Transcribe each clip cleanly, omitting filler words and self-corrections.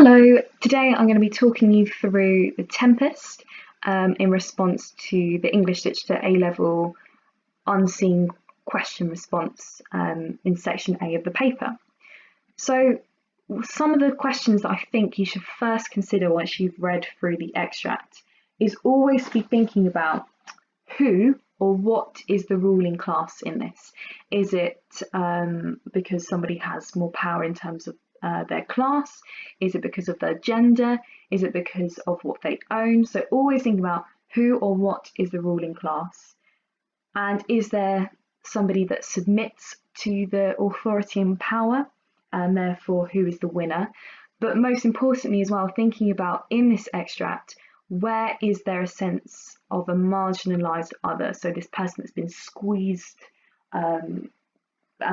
Hello, today I'm going to be talking you through the Tempest in response to the English Literature A-Level unseen question response in section A of the paper. So some of the questions that I think you should first consider once you've read through the extract is always be thinking about who or what is the ruling class in this. Is it because somebody has more power in terms of their class? Is it because of their gender? Is it because of what they own? So always think about who or what is the ruling class, and is there somebody that submits to the authority and power, and therefore who is the winner. But most importantly as well, thinking about in this extract, where is there a sense of a marginalised other? So this person that's been squeezed and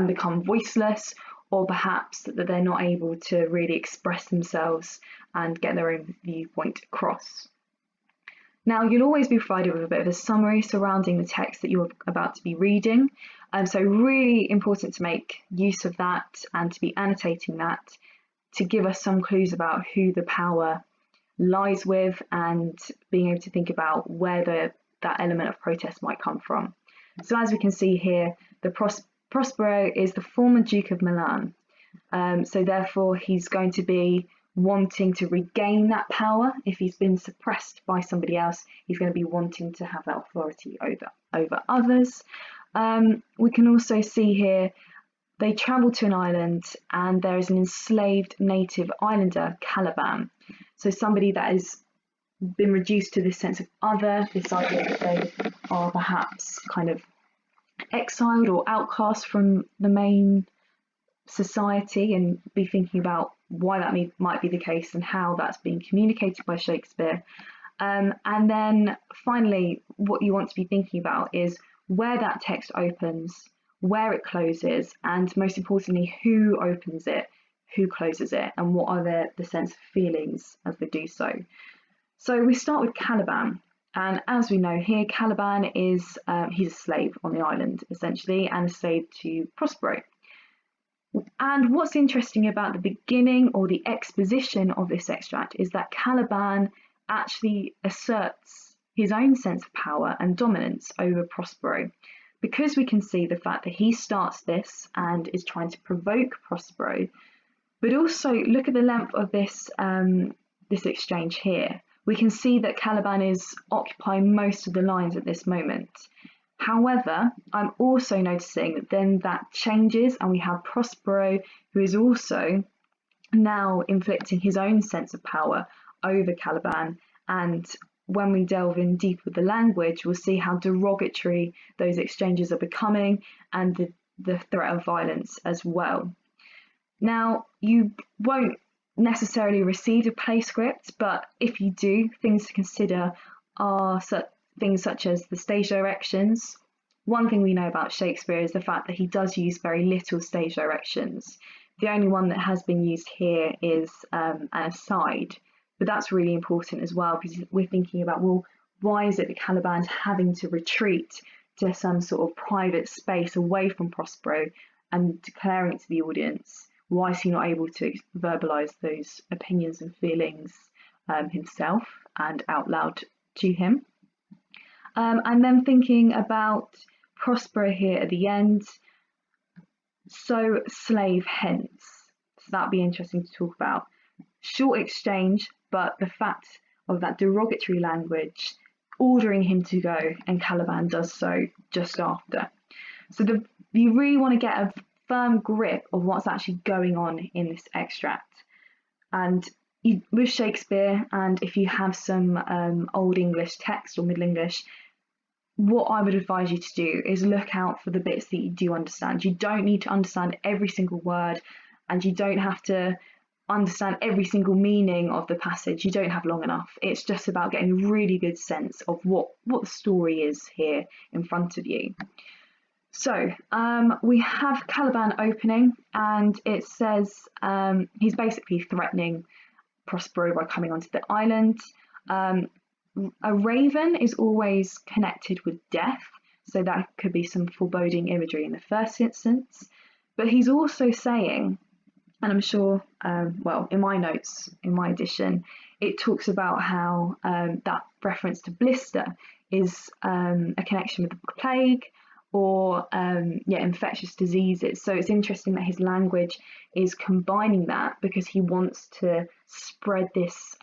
become voiceless, or perhaps that they're not able to really express themselves and get their own viewpoint across. Now, you'll always be provided with a bit of a summary surrounding the text that you're about to be reading, so really important to make use of that and to be annotating that to give us some clues about who the power lies with and being able to think about where that element of protest might come from. So as we can see here, the Prospero is the former Duke of Milan, so therefore he's going to be wanting to regain that power. If he's been suppressed by somebody else, he's going to be wanting to have that authority over others. We can also see here they travel to an island and there is an enslaved native islander, Caliban. So somebody that has been reduced to this sense of other, this idea that they are perhaps kind of exiled or outcast from the main society, and be thinking about why that might be the case and how that's being communicated by Shakespeare. And then finally, what you want to be thinking about is where that text opens, where it closes, and most importantly, who opens it, who closes it, and what are the sense of feelings as they do so. So we start with Caliban. And as we know here, Caliban is he's a slave on the island, essentially, and a slave to Prospero. And what's interesting about the beginning or the exposition of this extract is that Caliban actually asserts his own sense of power and dominance over Prospero, because we can see the fact that he starts this and is trying to provoke Prospero. But also look at the length of this exchange here. We can see that Caliban is occupying most of the lines at this moment. However, I'm also noticing that then that changes and we have Prospero, who is also now inflicting his own sense of power over Caliban. And when we delve in deep with the language, we'll see how derogatory those exchanges are becoming, and the threat of violence as well. Now, you won't necessarily receive a play script, but if you do, things to consider are things such as the stage directions. One thing we know about Shakespeare is the fact that he does use very little stage directions. The only one that has been used here is an aside, but that's really important as well, because we're thinking about, well, why is it that Caliban's having to retreat to some sort of private space away from Prospero and declaring it to the audience? Why is he not able to verbalise those opinions and feelings himself and out loud to him? And then thinking about Prospero here at the end, so slave hence. So that'd be interesting to talk about. Short exchange, but the fact of that derogatory language ordering him to go, and Caliban does so just after. So you really want to get a firm grip of what's actually going on in this extract. And with Shakespeare, and if you have some Old English text or Middle English, what I would advise you to do is look out for the bits that you do understand. You don't need to understand every single word, and you don't have to understand every single meaning of the passage. You don't have long enough. It's just about getting a really good sense of what the story is here in front of you. So we have Caliban opening, and it says he's basically threatening Prospero by coming onto the island. A raven is always connected with death, so that could be some foreboding imagery in the first instance. But he's also saying And I'm sure, well, in my notes, in my edition, it talks about how that reference to blister is a connection with the plague or infectious diseases. So it's interesting that his language is combining that because he wants to spread this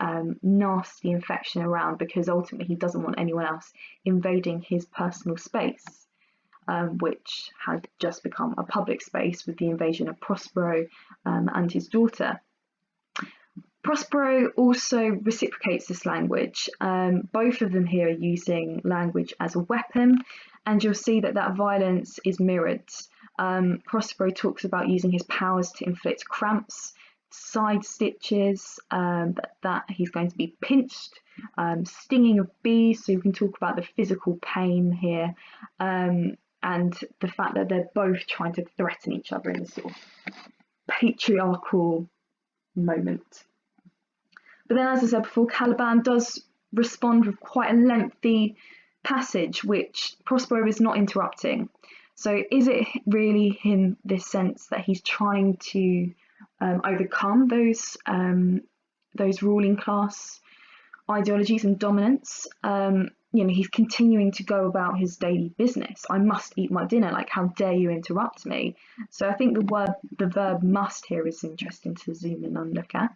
nasty infection around, because ultimately he doesn't want anyone else invading his personal space. Which had just become a public space with the invasion of Prospero and his daughter. Prospero also reciprocates this language. Both of them here are using language as a weapon, and you'll see that that violence is mirrored. Prospero talks about using his powers to inflict cramps, side stitches, that he's going to be pinched, stinging of bees, so you can talk about the physical pain here. And the fact that they're both trying to threaten each other in this sort of patriarchal moment. But then, as I said before, Caliban does respond with quite a lengthy passage, which Prospero is not interrupting. So is it really in this sense that he's trying to overcome those ruling class ideologies and dominance? He's continuing to go about his daily business. I must eat my dinner. Like, how dare you interrupt me? So I think the verb must here is interesting to zoom in and look at.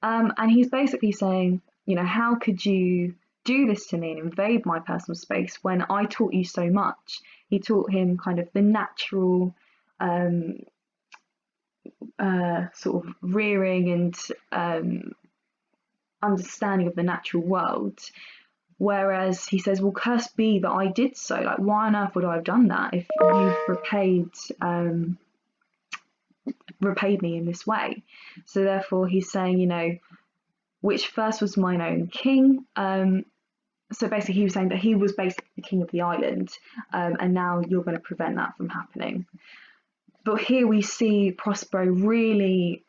And he's basically saying, how could you do this to me and invade my personal space when I taught you so much? He taught him kind of the natural sort of rearing and understanding of the natural world. Whereas he says, well, cursed be that I did so. Like, why on earth would I have done that if you've repaid me in this way? So therefore he's saying, which first was mine own king. So basically he was saying that he was basically the king of the island, and now you're going to prevent that from happening. But here we see Prospero really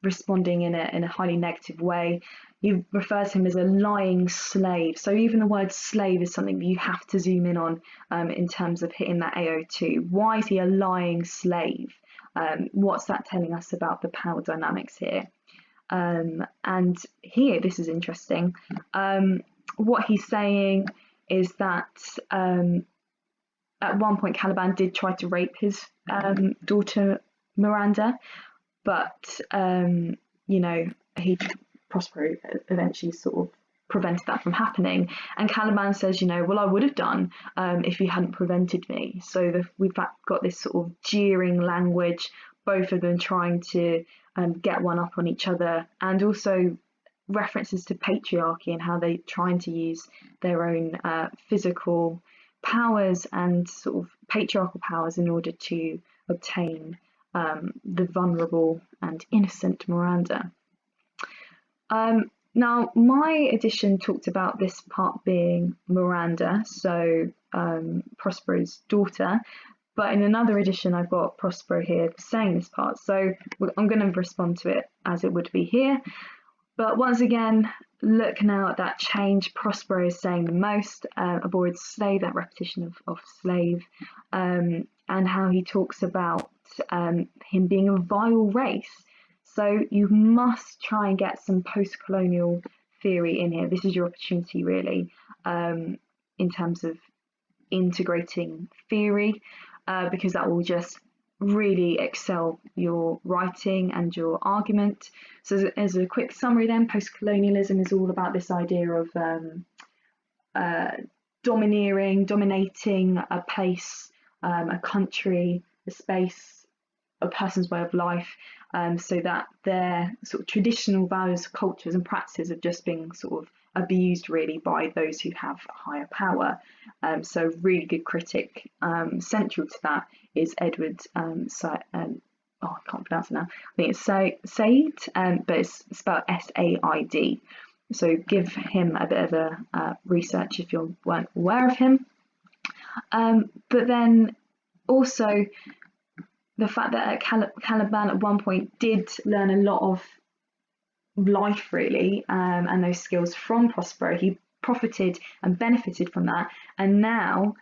responding in a highly negative way. He refers to him as a lying slave. So even the word slave is something that you have to zoom in on in terms of hitting that AO2. Why is he a lying slave? What's that telling us about the power dynamics here? And here, this is interesting. What he's saying is that at one point Caliban did try to rape his daughter Miranda, but Prospero eventually sort of prevented that from happening. And Caliban says, well, I would have done if you hadn't prevented me. So we've got this sort of jeering language, both of them trying to get one up on each other, and also references to patriarchy and how they're trying to use their own physical powers and sort of patriarchal powers in order to obtain the vulnerable and innocent Miranda. Now, my edition talked about this part being Miranda, so Prospero's daughter, but in another edition I've got Prospero here saying this part, so I'm going to respond to it as it would be here. But once again, look now at that change. Prospero is saying the most, avoid slave, that repetition of slave, and how he talks about him being a vile race. So you must try and get some post-colonial theory in here. This is your opportunity, really, in terms of integrating theory, because that will just really excel your writing and your argument. So as a quick summary then, post-colonialism is all about this idea of dominating a place, a country, a space, a person's way of life, so that their sort of traditional values, cultures and practices are just being sort of abused really by those who have higher power. So really good critic. Central to that is Edward I can't pronounce it now. I think it's Said, but it's spelled S-A-I-D. So give him a bit of a research if you weren't aware of him. But then also the fact that Caliban at one point did learn a lot of life really, and those skills from Prospero. He profited and benefited from that, and now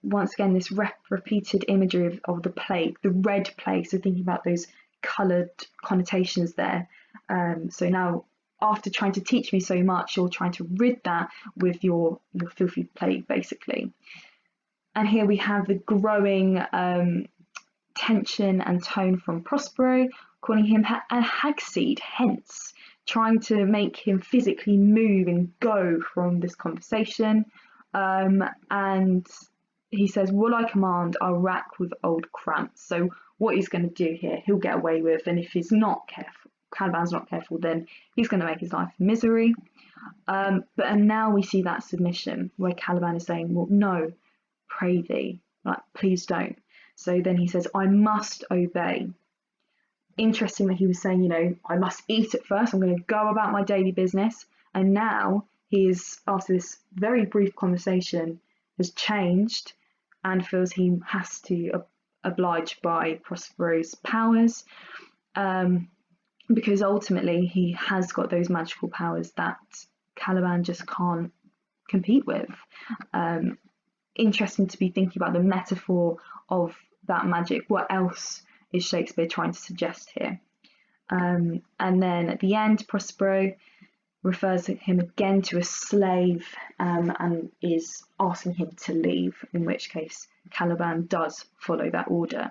once again this repeated imagery of the plague, the red plague, so thinking about those coloured connotations there. So now, after trying to teach me so much, you're trying to rid that with your filthy play, basically. And here we have the growing tension and tone from Prospero, calling him a hagseed, hence trying to make him physically move and go from this conversation. And he says, "Will I command, I'll rack with old cramps." So what he's going to do here, he'll get away with, and if he's not careful, Caliban's not careful, then he's going to make his life misery. And now we see that submission where Caliban is saying, "Well, no, pray thee, like, please don't." So then he says, "I must obey." Interesting that he was saying, you know, I must eat at first, I'm going to go about my daily business. And now he is, after this very brief conversation, has changed and feels he has to oblige by Prospero's powers, because ultimately he has got those magical powers that Caliban just can't compete with. Interesting to be thinking about the metaphor of that magic. What else is Shakespeare trying to suggest here? And then at the end, Prospero refers him again to a slave, and is asking him to leave, in which case Caliban does follow that order.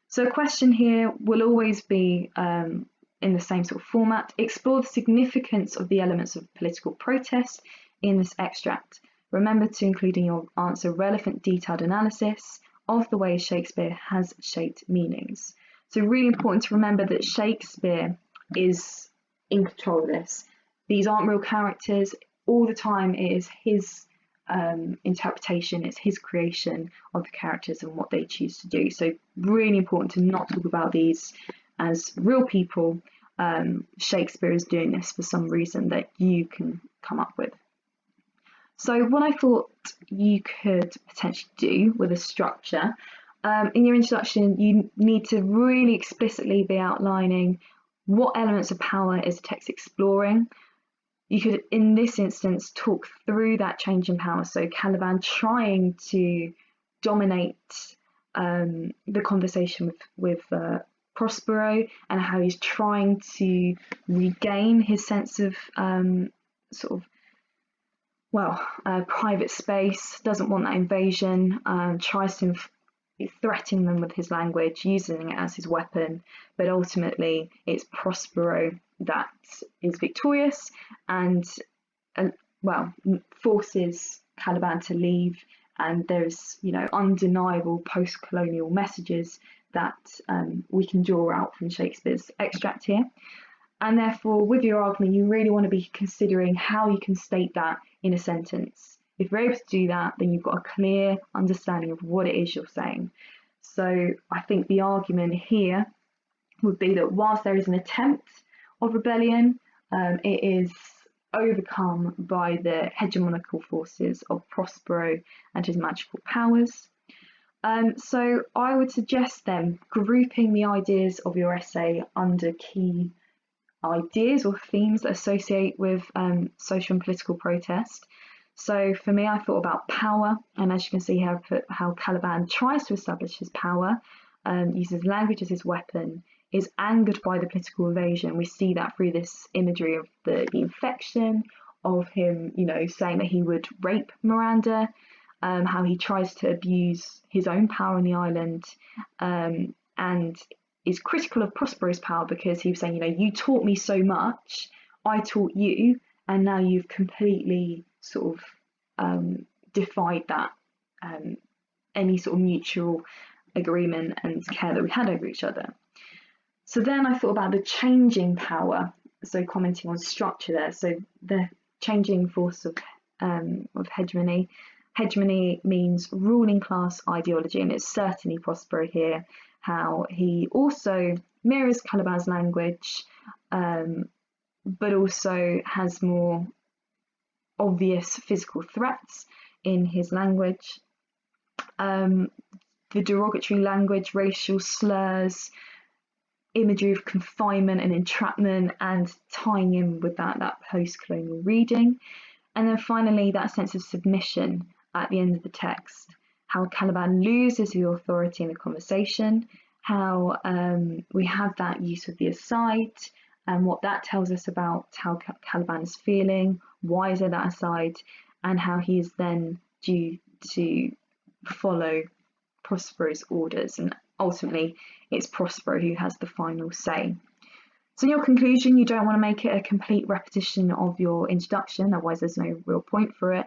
So a question here will always be in the same sort of format. Explore the significance of the elements of political protest in this extract. Remember to include in your answer relevant detailed analysis of the way Shakespeare has shaped meanings. So really important to remember that Shakespeare is in control of this. These aren't real characters. All the time it is his interpretation, it's his creation of the characters and what they choose to do. So really important to not talk about these as real people. Shakespeare is doing this for some reason that you can come up with. So what I thought you could potentially do with a structure, in your introduction, you need to really explicitly be outlining what elements of power is the text exploring. You could, in this instance, talk through that change in power. So Caliban trying to dominate the conversation with Prospero, and how he's trying to regain his sense of private space, doesn't want that invasion, tries to threaten them with his language, using it as his weapon, but ultimately it's Prospero that is victorious and forces Caliban to leave. And there's, you know, undeniable post-colonial messages that we can draw out from Shakespeare's extract here. And therefore, with your argument, you really want to be considering how you can state that in a sentence. If you're able to do that, then you've got a clear understanding of what it is you're saying. So I think the argument here would be that whilst there is an attempt of rebellion, it is overcome by the hegemonical forces of Prospero and his magical powers. So I would suggest then grouping the ideas of your essay under key ideas or themes that associate with social and political protest. So for me, I thought about power, and as you can see here, I put how Caliban tries to establish his power, uses language as his weapon, is angered by the political evasion. We see that through this imagery of the infection, of him, you know, saying that he would rape Miranda, how he tries to abuse his own power on the island, and is critical of Prospero's power because he was saying, you know, you taught me so much, I taught you, and now you've completely sort of defied that any sort of mutual agreement and care that we had over each other. So then I thought about the changing power, so commenting on structure there. So the changing force of hegemony. Hegemony means ruling class ideology, and it's certainly Prospero here, how he also mirrors Caliban's language, but also has more obvious physical threats in his language. The derogatory language, racial slurs, imagery of confinement and entrapment, and tying in with that post-colonial reading. And then finally, that sense of submission at the end of the text, how Caliban loses the authority in the conversation, how we have that use of the aside and what that tells us about how Caliban is feeling, why is there that aside, and how he is then due to follow Prospero's orders, and ultimately it's Prospero who has the final say. So in your conclusion, you don't want to make it a complete repetition of your introduction, otherwise there's no real point for it.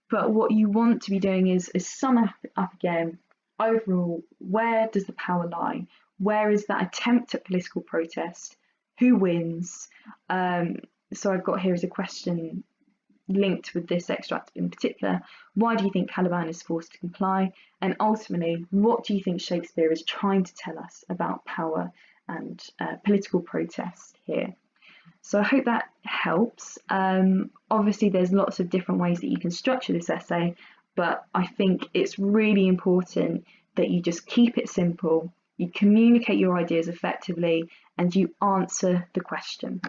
But what you want to be doing is sum up again, overall, where does the power lie? Where is that attempt at political protest? Who wins? So I've got here as a question linked with this extract in particular. Why do you think Caliban is forced to comply? And ultimately, what do you think Shakespeare is trying to tell us about power and political protest here? So I hope that helps. Obviously, there's lots of different ways that you can structure this essay, but I think it's really important that you just keep it simple, you communicate your ideas effectively, and you answer the question.